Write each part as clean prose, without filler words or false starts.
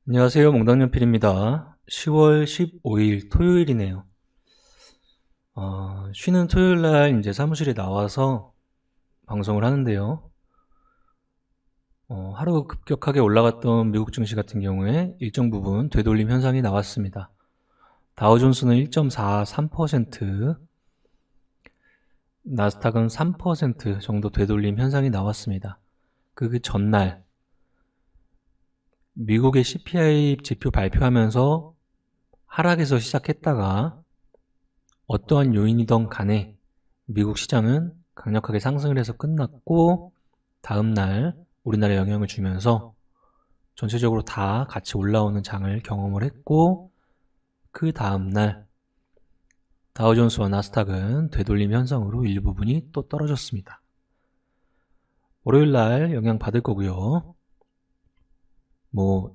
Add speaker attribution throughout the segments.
Speaker 1: 안녕하세요. 몽당연필입니다. 10월 15일 토요일이네요. 쉬는 토요일 날 이제 사무실에 나와서 방송을 하는데요. 하루 급격하게 올라갔던 미국 증시 같은 경우에 일정 부분 되돌림 현상이 나왔습니다. 다우존스는 1.43%, 나스닥은 3% 정도 되돌림 현상이 나왔습니다. 그 전날 미국의 CPI 지표 발표하면서 하락에서 시작했다가 어떠한 요인이든 간에 미국 시장은 강력하게 상승을 해서 끝났고, 다음날 우리나라에 영향을 주면서 전체적으로 다 같이 올라오는 장을 경험을 했고, 그 다음날 다우존스와 나스닥은 되돌림 현상으로 일부분이 또 떨어졌습니다. 월요일날 영향 받을 거고요.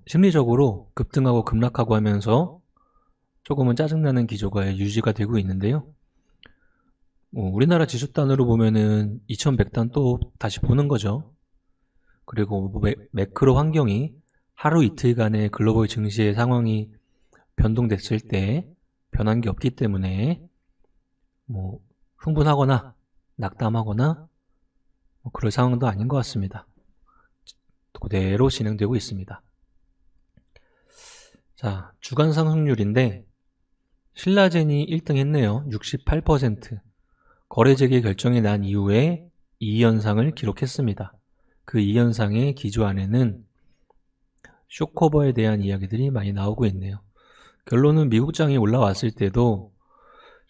Speaker 1: 심리적으로 급등하고 급락하고 하면서 조금은 짜증나는 기조가 유지가 되고 있는데요. 우리나라 지수단으로 보면은 2100단 또 다시 보는 거죠. 그리고 매크로 환경이 하루 이틀간의 글로벌 증시의 상황이 변동됐을 때 변한 게 없기 때문에 흥분하거나 낙담하거나 그럴 상황도 아닌 것 같습니다. 그대로 진행되고 있습니다. 자, 주간 상승률인데 신라젠이 1등 했네요. 68%. 거래 재개 결정이 난 이후에 2연상을 기록했습니다. 그 2연상의 기조 안에는 쇼커버에 대한 이야기들이 많이 나오고 있네요. 결론은 미국장이 올라왔을 때도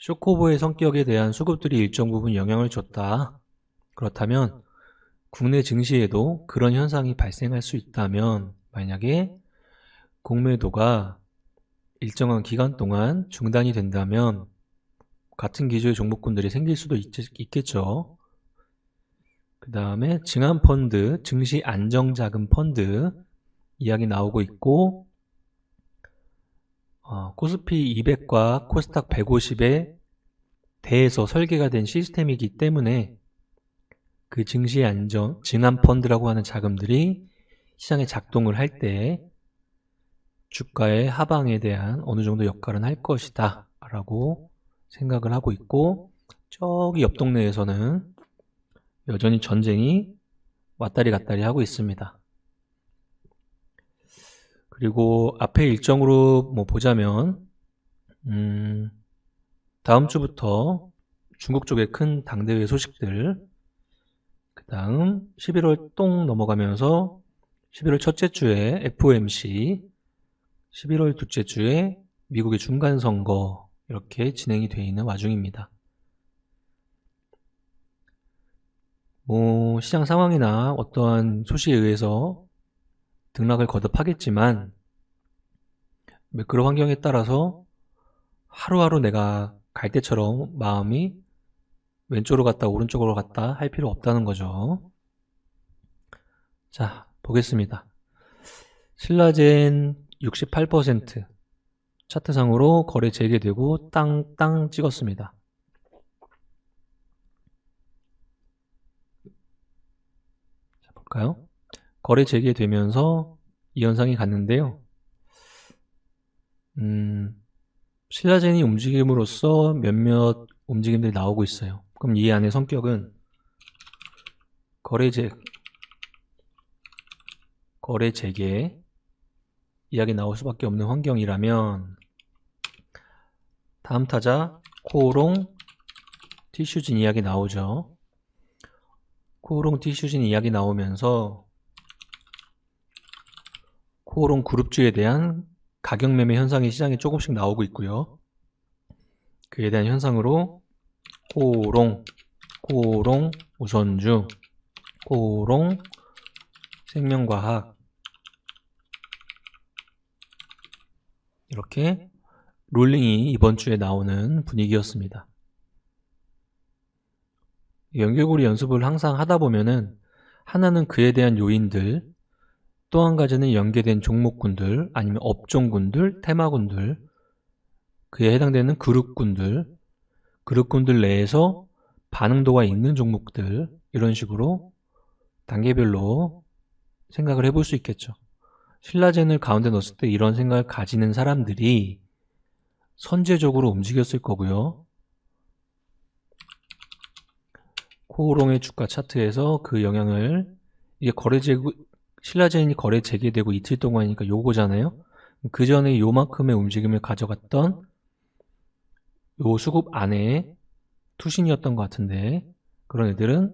Speaker 1: 쇼커버의 성격에 대한 수급들이 일정 부분 영향을 줬다. 그렇다면 국내 증시에도 그런 현상이 발생할 수 있다면, 만약에 공매도가 일정한 기간 동안 중단이 된다면 같은 기조의 종목군들이 생길 수도 있겠죠. 그 다음에 증안펀드, 증시안정자금펀드 이야기 나오고 있고, 코스피 200과 코스닥 150에 대해서 설계가 된 시스템이기 때문에 그 증안펀드라고 하는 자금들이 시장에 작동을 할 때 주가의 하방에 대한 어느 정도 역할은 할 것이다 라고 생각을 하고 있고, 저기 옆 동네에서는 여전히 전쟁이 왔다리 갔다리 하고 있습니다. 그리고 앞에 일정으로 보자면 다음 주부터 중국 쪽의 큰 당대회 소식들, 그 다음 11월 똥 넘어가면서 11월 첫째 주에 FOMC, 11월 둘째 주에 미국의 중간선거, 이렇게 진행이 되어 있는 와중입니다. 시장 상황이나 어떠한 소식에 의해서 등락을 거듭하겠지만 매크로 환경에 따라서 하루하루 내가 갈 때처럼 마음이 왼쪽으로 갔다 오른쪽으로 갔다 할 필요 없다는 거죠. 자, 보겠습니다. 신라젠 68%, 차트상으로 거래 재개되고 땅 찍었습니다. 자, 볼까요? 거래 재개되면서 이 현상이 갔는데요. 신라젠이 움직임으로써 몇몇 움직임들이 나오고 있어요. 그럼 이 안의 성격은 거래 재개 이야기 나올 수밖에 없는 환경이라면, 다음 타자 코오롱 티슈진 이야기 나오죠. 코오롱 티슈진 이야기 나오면서 코오롱 그룹주에 대한 가격 매매 현상이 시장에 조금씩 나오고 있고요. 그에 대한 현상으로 코오롱 우선주, 코오롱 생명과학, 이렇게 롤링이 이번 주에 나오는 분위기였습니다. 연결고리 연습을 항상 하다 보면은 하나는 그에 대한 요인들, 또 한 가지는 연계된 종목군들, 아니면 업종군들, 테마군들, 그에 해당되는 그룹군들 내에서 반응도가 있는 종목들, 이런 식으로 단계별로 생각을 해볼 수 있겠죠. 신라젠을 가운데 넣었을 때 이런 생각을 가지는 사람들이 선제적으로 움직였을 거고요. 코오롱의 주가 차트에서 그 영향을, 이게 신라젠이 거래 재개되고 이틀 동안이니까 요거잖아요. 그 전에 요만큼의 움직임을 가져갔던 요 수급 안에 투신이었던 것 같은데, 그런 애들은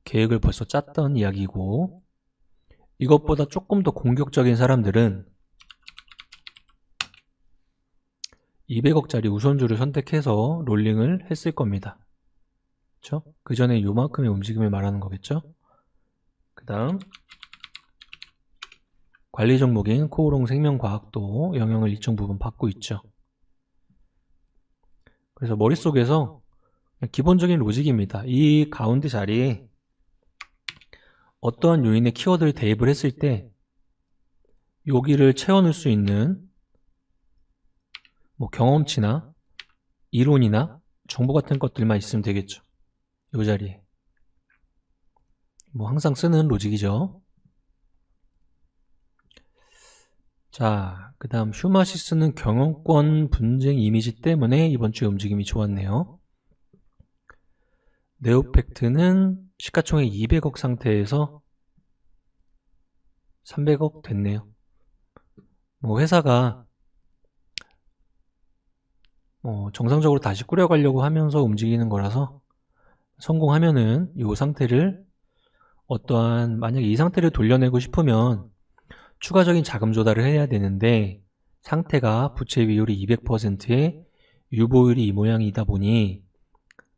Speaker 1: 계획을 벌써 짰던 이야기고, 이것보다 조금 더 공격적인 사람들은 200억짜리 우선주를 선택해서 롤링을 했을 겁니다. 그렇죠? 그 전에 요만큼의 움직임을 말하는 거겠죠? 그 다음 관리 종목인 코오롱 생명과학도 영향을 일정 부분 받고 있죠. 그래서 머릿속에서 기본적인 로직입니다. 이 가운데 자리에 어떠한 요인의 키워드를 대입을 했을 때 여기를 채워넣을 수 있는 뭐 경험치나 이론이나 정보 같은 것들만 있으면 되겠죠. 이 자리에 뭐 항상 쓰는 로직이죠. 자, 그 다음 휴마시스는 경영권 분쟁 이미지 때문에 이번 주에 움직임이 좋았네요. 네오팩트는 시가총액 200억 상태에서 300억 됐네요. 뭐 회사가 정상적으로 다시 꾸려가려고 하면서 움직이는 거라서 성공하면은 이 상태를 만약에 이 상태를 돌려내고 싶으면 추가적인 자금 조달을 해야 되는데 상태가 부채 비율이 200%에 유보율이 이 모양이다 보니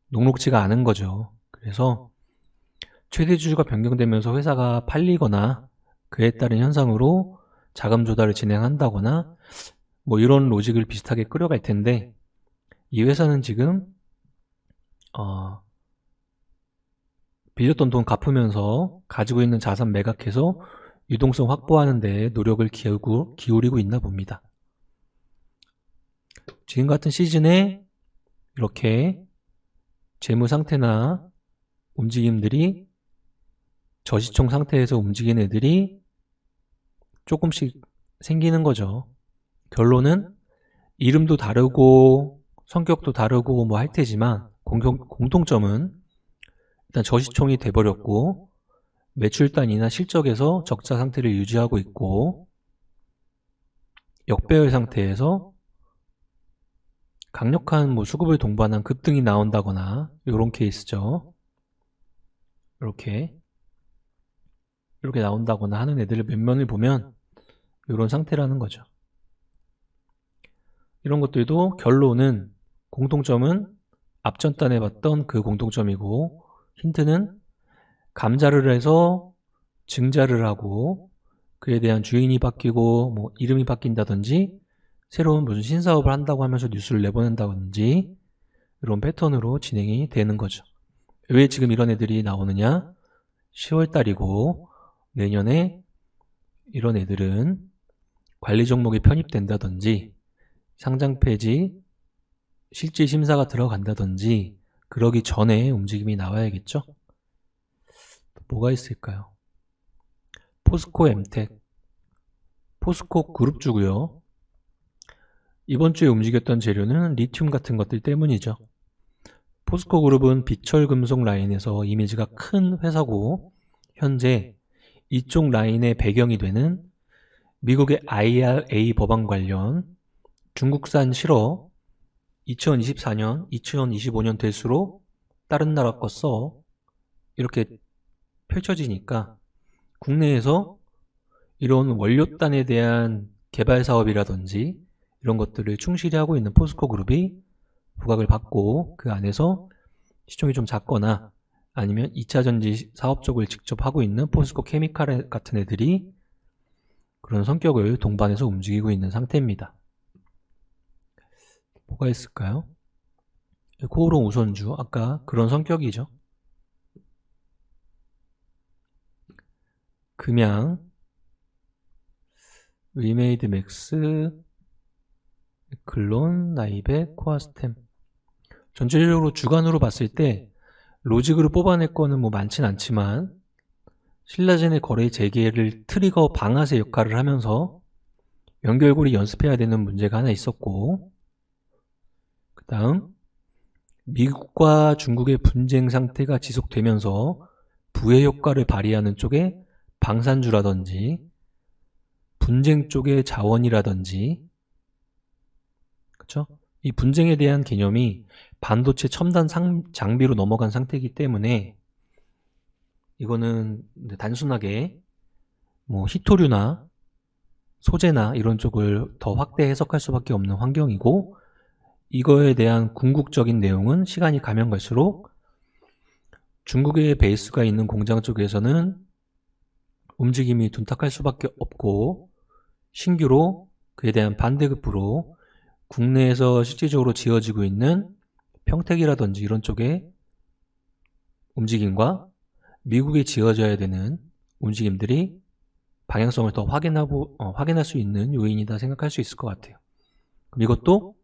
Speaker 1: 녹록지가 않은 거죠. 그래서 최대 주주가 변경되면서 회사가 팔리거나 그에 따른 현상으로 자금 조달을 진행한다거나 뭐 이런 로직을 비슷하게 끌어갈 텐데, 이 회사는 지금 빌렸던 돈 갚으면서 가지고 있는 자산 매각해서 유동성 확보하는 데 노력을 기울이고 있나 봅니다. 지금 같은 시즌에 이렇게 재무 상태나 움직임들이 저시총 상태에서 움직이는 애들이 조금씩 생기는 거죠. 결론은 이름도 다르고 성격도 다르고 뭐 할 테지만 공통점은 일단 저시총이 돼버렸고 매출단이나 실적에서 적자 상태를 유지하고 있고 역배열 상태에서 강력한 뭐 수급을 동반한 급등이 나온다거나 이런 케이스죠. 이렇게 나온다거나 하는 애들을 몇 면을 보면 이런 상태라는 거죠. 이런 것들도 결론은, 공통점은 앞전단에 봤던 그 공통점이고, 힌트는 감자를 해서 증자를 하고 그에 대한 주인이 바뀌고 뭐 이름이 바뀐다든지 새로운 무슨 신사업을 한다고 하면서 뉴스를 내보낸다든지 이런 패턴으로 진행이 되는 거죠. 왜 지금 이런 애들이 나오느냐? 10월달이고 내년에 이런 애들은 관리 종목이 편입된다든지 상장 폐지 실질 심사가 들어간다든지 그러기 전에 움직임이 나와야겠죠. 뭐가 있을까요? 포스코 엠텍, 포스코 그룹주고요. 이번 주에 움직였던 재료는 리튬 같은 것들 때문이죠. 포스코 그룹은 비철 금속 라인에서 이미지가 큰 회사고 현재 이쪽 라인의 배경이 되는 미국의 IRA 법안 관련 중국산 실업 2024년, 2025년 될수록 다른 나라 거 써 이렇게 펼쳐지니까 국내에서 이런 원료단에 대한 개발 사업이라든지 이런 것들을 충실히 하고 있는 포스코 그룹이 부각을 받고 그 안에서 시총이 좀 작거나 아니면 2차전지 사업 쪽을 직접 하고 있는 포스코 케미칼 같은 애들이 그런 성격을 동반해서 움직이고 있는 상태입니다. 뭐가 있을까요? 코오롱 우선주, 아까 그런 성격이죠. 금양, 위메이드 맥스, 글론, 나이백, 코아스템. 전체적으로 주간으로 봤을 때 로직으로 뽑아낼 거는 뭐 많진 않지만 신라젠의 거래 재개를 트리거 방아쇠 역할을 하면서 연결고리 연습해야 되는 문제가 하나 있었고, 그 다음 미국과 중국의 분쟁 상태가 지속되면서 부의 효과를 발휘하는 쪽에 방산주라든지 분쟁 쪽의 자원이라든지, 그쵸? 이 분쟁에 대한 개념이 반도체 첨단 장비로 넘어간 상태이기 때문에 이거는 단순하게 뭐 히토류나 소재나 이런 쪽을 더 확대 해석할 수밖에 없는 환경이고, 이거에 대한 궁극적인 내용은 시간이 가면 갈수록 중국의 베이스가 있는 공장 쪽에서는 움직임이 둔탁할 수밖에 없고, 신규로 그에 대한 반대급부로 국내에서 실질적으로 지어지고 있는 평택이라든지 이런 쪽의 움직임과 미국에 지어져야 되는 움직임들이 방향성을 더 확인할 수 있는 요인이다 생각할 수 있을 것 같아요. 그럼 이것도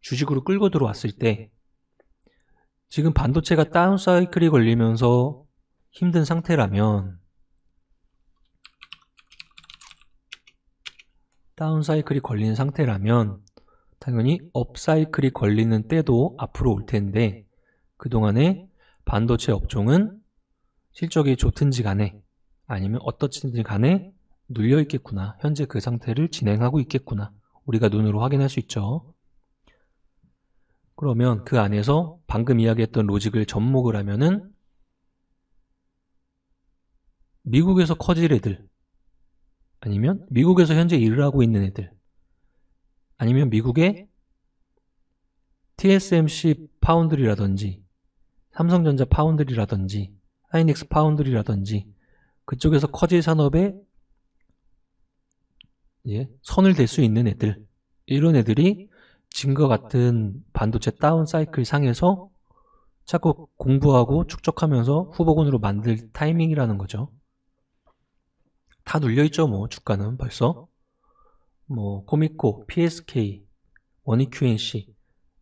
Speaker 1: 주식으로 끌고 들어왔을 때 지금 반도체가 다운 사이클이 걸리면서 힘든 상태라면, 다운 사이클이 걸리는 상태라면 당연히 업 사이클이 걸리는 때도 앞으로 올 텐데, 그동안에 반도체 업종은 실적이 좋든지 간에 아니면 어떻든지 간에 눌려 있겠구나, 현재 그 상태를 진행하고 있겠구나, 우리가 눈으로 확인할 수 있죠. 그러면 그 안에서 방금 이야기했던 로직을 접목을 하면은 미국에서 커질 애들, 아니면 미국에서 현재 일을 하고 있는 애들, 아니면 미국의 TSMC 파운드리라든지 삼성전자 파운드리라든지 하이닉스 파운드리라든지 그쪽에서 커질 산업에 선을 댈 수 있는 애들, 이런 애들이 지금과 같은 반도체 다운 사이클 상에서 자꾸 공부하고 축적하면서 후보군으로 만들 타이밍이라는 거죠. 다 눌려있죠. 뭐 주가는 벌써 뭐 코미코, PSK, 원익QNC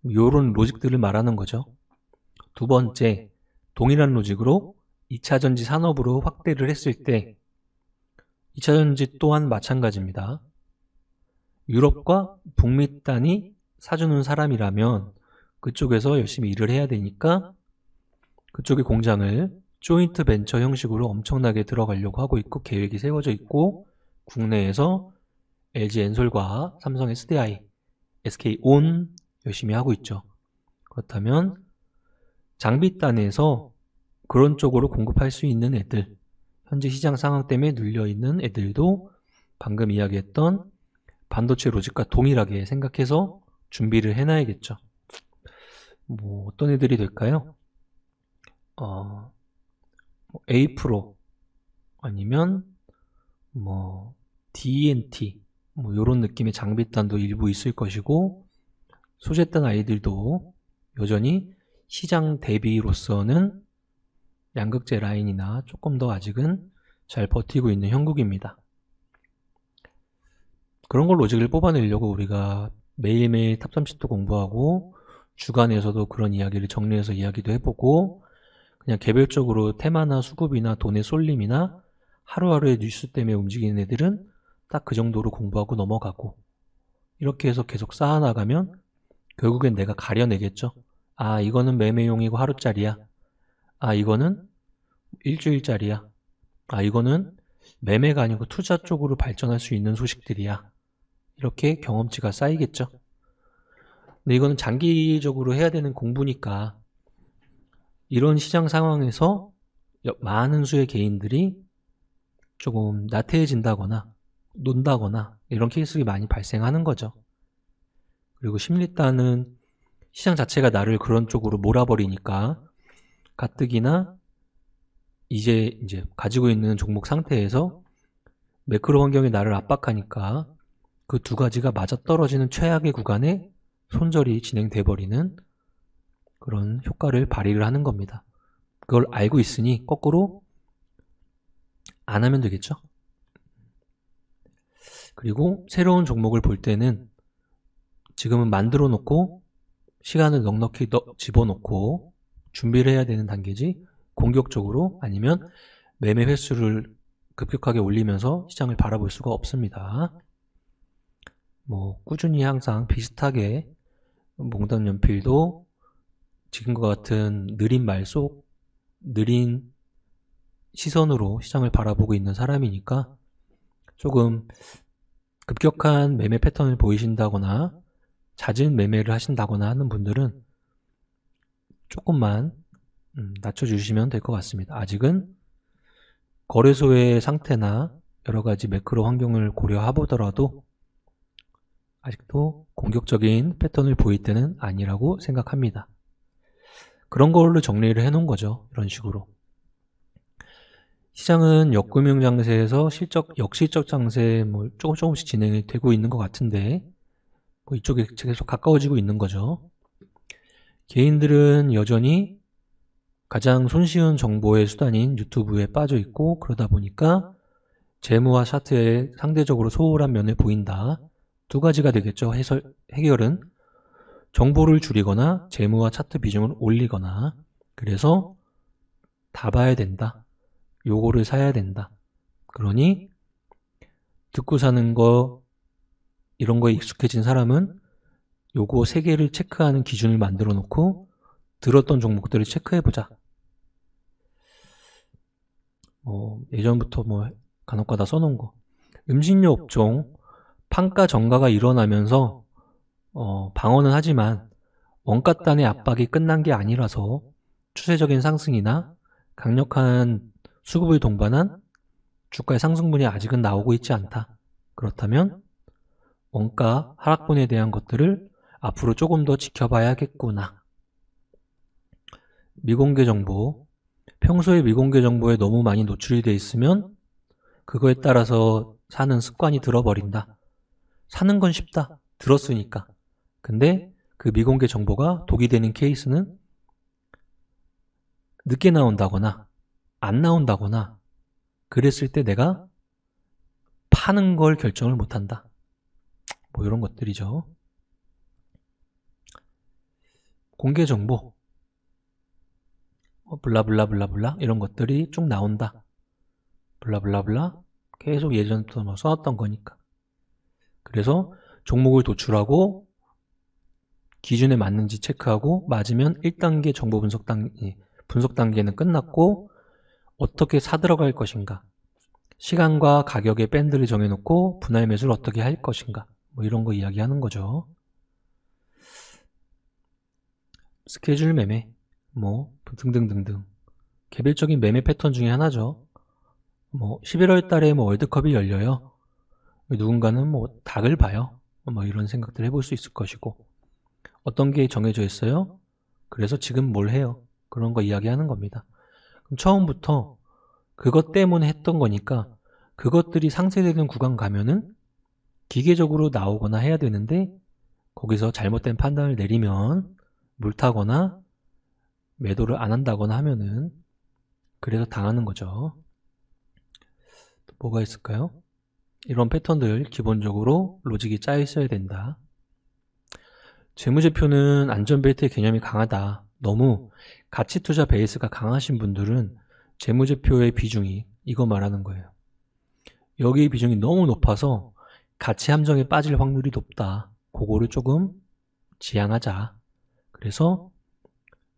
Speaker 1: 요런 로직들을 말하는 거죠. 두 번째, 동일한 로직으로 2차전지 산업으로 확대를 했을 때 2차전지 또한 마찬가지입니다. 유럽과 북미 단이 사주는 사람이라면 그쪽에서 열심히 일을 해야 되니까 그쪽의 공장을 조인트 벤처 형식으로 엄청나게 들어가려고 하고 있고 계획이 세워져 있고, 국내에서 LG 엔솔과 삼성 SDI, SK온 열심히 하고 있죠. 그렇다면 장비단에서 그런 쪽으로 공급할 수 있는 애들, 현재 시장 상황 때문에 눌려있는 애들도 방금 이야기했던 반도체 로직과 동일하게 생각해서 준비를 해놔야겠죠. 뭐 어떤 애들이 될까요? A프로 아니면 뭐 D&T 뭐 이런 느낌의 장비단도 일부 있을 것이고, 소재단 아이들도 여전히 시장 대비로서는 양극재 라인이나 조금 더 아직은 잘 버티고 있는 형국입니다. 그런 걸 로직을 뽑아내려고 우리가 매일매일 탑30도 공부하고 주간에서도 그런 이야기를 정리해서 이야기도 해보고, 그냥 개별적으로 테마나 수급이나 돈의 쏠림이나 하루하루의 뉴스 때문에 움직이는 애들은 딱 그 정도로 공부하고 넘어가고, 이렇게 해서 계속 쌓아나가면 결국엔 내가 가려내겠죠. 아, 이거는 매매용이고 하루짜리야. 아, 이거는 일주일짜리야. 아, 이거는 매매가 아니고 투자 쪽으로 발전할 수 있는 소식들이야. 이렇게 경험치가 쌓이겠죠. 근데 이거는 장기적으로 해야 되는 공부니까 이런 시장 상황에서 많은 수의 개인들이 조금 나태해진다거나 논다거나 이런 케이스가 많이 발생하는 거죠. 그리고 심리단은 시장 자체가 나를 그런 쪽으로 몰아버리니까 가뜩이나 이제 가지고 있는 종목 상태에서 매크로 환경이 나를 압박하니까 그 두 가지가 맞아떨어지는 최악의 구간에 손절이 진행돼 버리는 그런 효과를 발휘를 하는 겁니다. 그걸 알고 있으니 거꾸로 안 하면 되겠죠. 그리고 새로운 종목을 볼 때는 지금은 만들어 놓고 시간을 넉넉히 집어넣고 준비를 해야 되는 단계지, 공격적으로 아니면 매매 횟수를 급격하게 올리면서 시장을 바라볼 수가 없습니다. 꾸준히 항상 비슷하게 몽땅 연필도 지금과 같은 느린 말속, 느린 시선으로 시장을 바라보고 있는 사람이니까 조금 급격한 매매 패턴을 보이신다거나 잦은 매매를 하신다거나 하는 분들은 조금만 낮춰주시면 될 것 같습니다. 아직은 거래소의 상태나 여러가지 매크로 환경을 고려해보더라도 아직도 공격적인 패턴을 보일 때는 아니라고 생각합니다. 그런 걸로 정리를 해놓은 거죠. 이런 식으로. 시장은 역금융 장세에서 역실적 장세에 조금씩 진행이 되고 있는 것 같은데 이쪽에 계속 가까워지고 있는 거죠. 개인들은 여전히 가장 손쉬운 정보의 수단인 유튜브에 빠져 있고 그러다 보니까 재무와 차트에 상대적으로 소홀한 면을 보인다. 두 가지가 되겠죠. 해결은 정보를 줄이거나 재무와 차트 비중을 올리거나 그래서 다 봐야 된다. 요거를 사야 된다. 그러니 듣고 사는 거 이런 거에 익숙해진 사람은 요거 3개를 체크하는 기준을 만들어 놓고 들었던 종목들을 체크해보자. 예전부터 간혹가다 써놓은 거. 음식료 업종 판가 정가가 일어나면서 방어는 하지만 원가단의 압박이 끝난 게 아니라서 추세적인 상승이나 강력한 수급을 동반한 주가의 상승분이 아직은 나오고 있지 않다. 그렇다면 원가 하락분에 대한 것들을 앞으로 조금 더 지켜봐야겠구나. 미공개 정보. 평소에 미공개 정보에 너무 많이 노출이 돼 있으면 그거에 따라서 사는 습관이 들어버린다. 사는 건 쉽다. 들었으니까. 근데 그 미공개 정보가 독이 되는 케이스는 늦게 나온다거나 안 나온다거나 그랬을 때 내가 파는 걸 결정을 못한다. 이런 것들이죠. 공개 정보 블라블라블라블라 이런 것들이 쭉 나온다. 블라블라블라 계속 예전부터 써왔던 거니까. 그래서 종목을 도출하고 기준에 맞는지 체크하고 맞으면 1단계 정보 분석 단계는 끝났고 어떻게 사들어갈 것인가, 시간과 가격의 밴드를 정해놓고 분할 매수를 어떻게 할 것인가, 이런 거 이야기하는 거죠. 스케줄 매매, 등등등등. 개별적인 매매 패턴 중에 하나죠. 11월 달에 월드컵이 열려요. 누군가는 닭을 봐요. 이런 생각들 해볼 수 있을 것이고, 어떤 게 정해져 있어요? 그래서 지금 뭘 해요? 그런 거 이야기하는 겁니다. 그럼 처음부터 그것 때문에 했던 거니까 그것들이 상쇄되는 구간 가면은 기계적으로 나오거나 해야 되는데 거기서 잘못된 판단을 내리면 물타거나 매도를 안 한다거나 하면은 그래서 당하는 거죠. 또 뭐가 있을까요? 이런 패턴들 기본적으로 로직이 짜여 있어야 된다. 재무제표는 안전벨트의 개념이 강하다. 너무 가치투자 베이스가 강하신 분들은 재무제표의 비중이 이거 말하는 거예요. 여기의 비중이 너무 높아서 가치 함정에 빠질 확률이 높다. 그거를 조금 지양하자. 그래서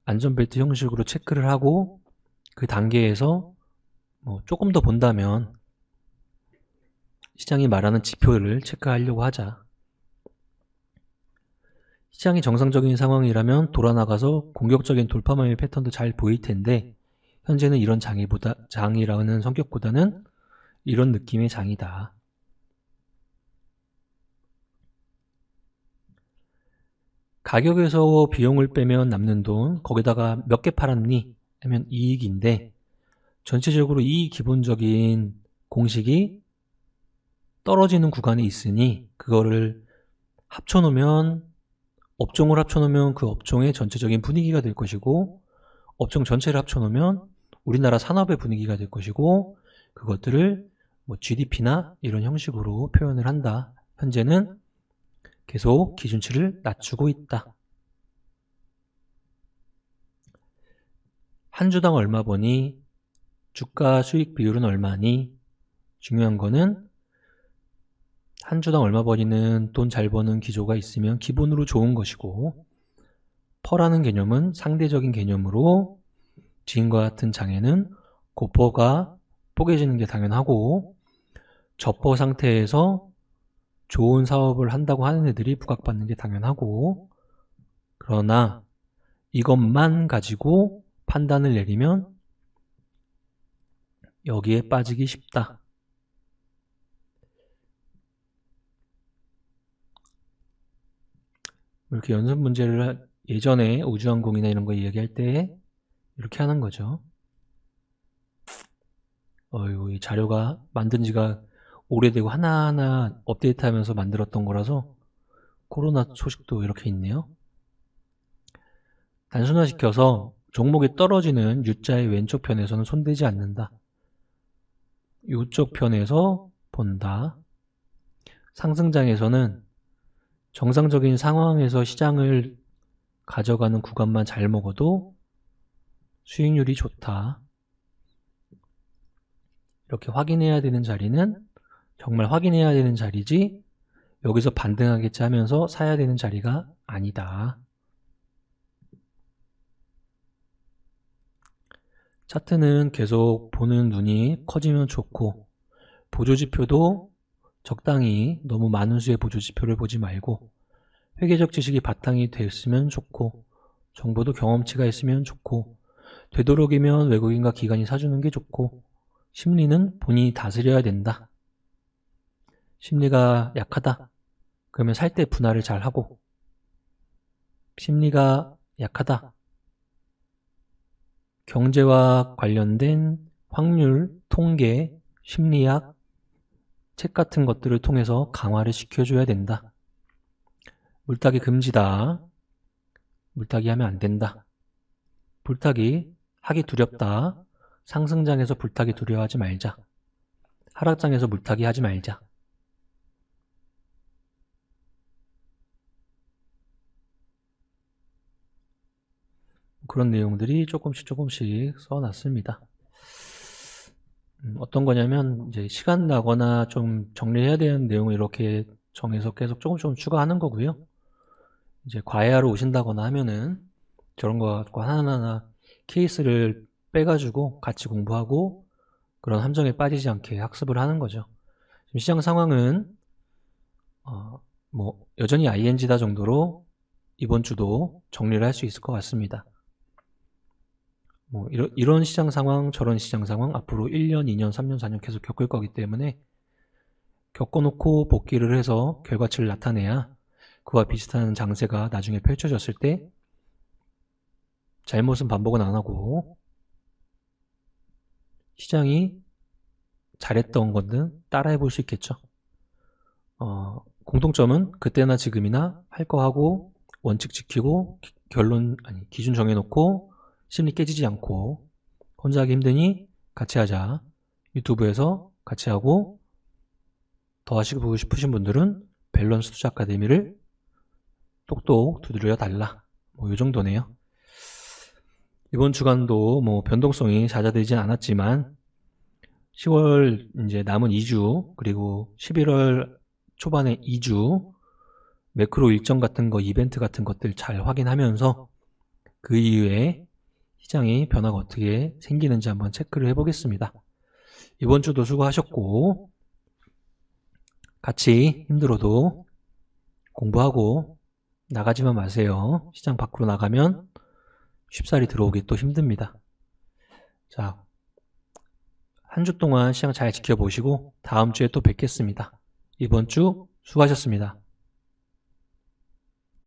Speaker 1: 안전벨트 형식으로 체크를 하고 그 단계에서 조금 더 본다면 시장이 말하는 지표를 체크하려고 하자. 시장이 정상적인 상황이라면 돌아나가서 공격적인 돌파매매 패턴도 잘 보일 텐데 현재는 이런 장이라는 성격보다는 이런 느낌의 장이다. 가격에서 비용을 빼면 남는 돈, 거기다가 몇 개 팔았니? 하면 이익인데 전체적으로 이 기본적인 공식이 떨어지는 구간에 있으니 그거를 합쳐놓으면, 업종을 합쳐놓으면 그 업종의 전체적인 분위기가 될 것이고, 업종 전체를 합쳐놓으면 우리나라 산업의 분위기가 될 것이고, 그것들을 GDP나 이런 형식으로 표현을 한다. 현재는 계속 기준치를 낮추고 있다. 한 주당 얼마 버니? 주가 수익 비율은 얼마니? 중요한 거는 한 주당 얼마 버리는 돈 잘 버는 기조가 있으면 기본으로 좋은 것이고, 퍼라는 개념은 상대적인 개념으로 지금과 같은 장에는 고퍼가 뽀개지는 게 당연하고, 저퍼 상태에서 좋은 사업을 한다고 하는 애들이 부각받는 게 당연하고, 그러나 이것만 가지고 판단을 내리면 여기에 빠지기 쉽다. 이렇게 연습 문제를 예전에 우주항공이나 이런 거 이야기할 때 이렇게 하는 거죠. 이 자료가 만든 지가 오래되고 하나하나 업데이트하면서 만들었던 거라서 코로나 소식도 이렇게 있네요. 단순화시켜서 종목이 떨어지는 U자의 왼쪽 편에서는 손대지 않는다. 이쪽 편에서 본다. 상승장에서는 정상적인 상황에서 시장을 가져가는 구간만 잘 먹어도 수익률이 좋다. 이렇게 확인해야 되는 자리는 정말 확인해야 되는 자리지 여기서 반등하겠지 하면서 사야 되는 자리가 아니다. 차트는 계속 보는 눈이 커지면 좋고, 보조지표도 적당히 너무 많은 수의 보조지표를 보지 말고 회계적 지식이 바탕이 됐으면 좋고, 정보도 경험치가 있으면 좋고, 되도록이면 외국인과 기관이 사주는 게 좋고, 심리는 본인이 다스려야 된다. 심리가 약하다. 그러면 살 때 분할을 잘 하고, 심리가 약하다. 경제와 관련된 확률, 통계, 심리학, 책 같은 것들을 통해서 강화를 시켜줘야 된다. 물타기 금지다. 물타기 하면 안 된다. 불타기 하기 두렵다. 상승장에서 불타기 두려워하지 말자. 하락장에서 물타기 하지 말자. 그런 내용들이 조금씩 써놨습니다. 어떤 거냐면 이제 시간 나거나 좀 정리해야 되는 내용을 이렇게 정해서 계속 조금 추가하는 거고요. 이제 과외하러 오신다거나 하면은 저런 거 갖고 하나하나 케이스를 빼가지고 같이 공부하고 그런 함정에 빠지지 않게 학습을 하는 거죠. 지금 시장 상황은 여전히 ING다 정도로 이번 주도 정리를 할 수 있을 것 같습니다. 이런 시장 상황, 저런 시장 상황 앞으로 1년, 2년, 3년, 4년 계속 겪을 거기 때문에 겪어놓고 복귀를 해서 결과치를 나타내야 그와 비슷한 장세가 나중에 펼쳐졌을 때 잘못은 반복은 안 하고 시장이 잘했던 거는 따라해 볼 수 있겠죠. 공통점은 그때나 지금이나 할 거 하고 원칙 지키고 기준 정해놓고 심리 깨지지 않고 혼자 하기 힘드니 같이 하자. 유튜브에서 같이 하고 더 하시고 싶으신 분들은 밸런스 투자 아카데미를 똑똑 두드려 달라. 이 정도네요. 이번 주간도 변동성이 잦아들진 않았지만 10월 이제 남은 2주 그리고 11월 초반에 2주 매크로 일정 같은 거 이벤트 같은 것들 잘 확인하면서 그 이후에 시장의 변화가 어떻게 생기는지 한번 체크를 해보겠습니다. 이번 주도 수고하셨고 같이 힘들어도 공부하고 나가지만 마세요. 시장 밖으로 나가면 쉽사리 들어오기 또 힘듭니다. 자, 한 주 동안 시장 잘 지켜보시고 다음 주에 또 뵙겠습니다. 이번 주 수고하셨습니다.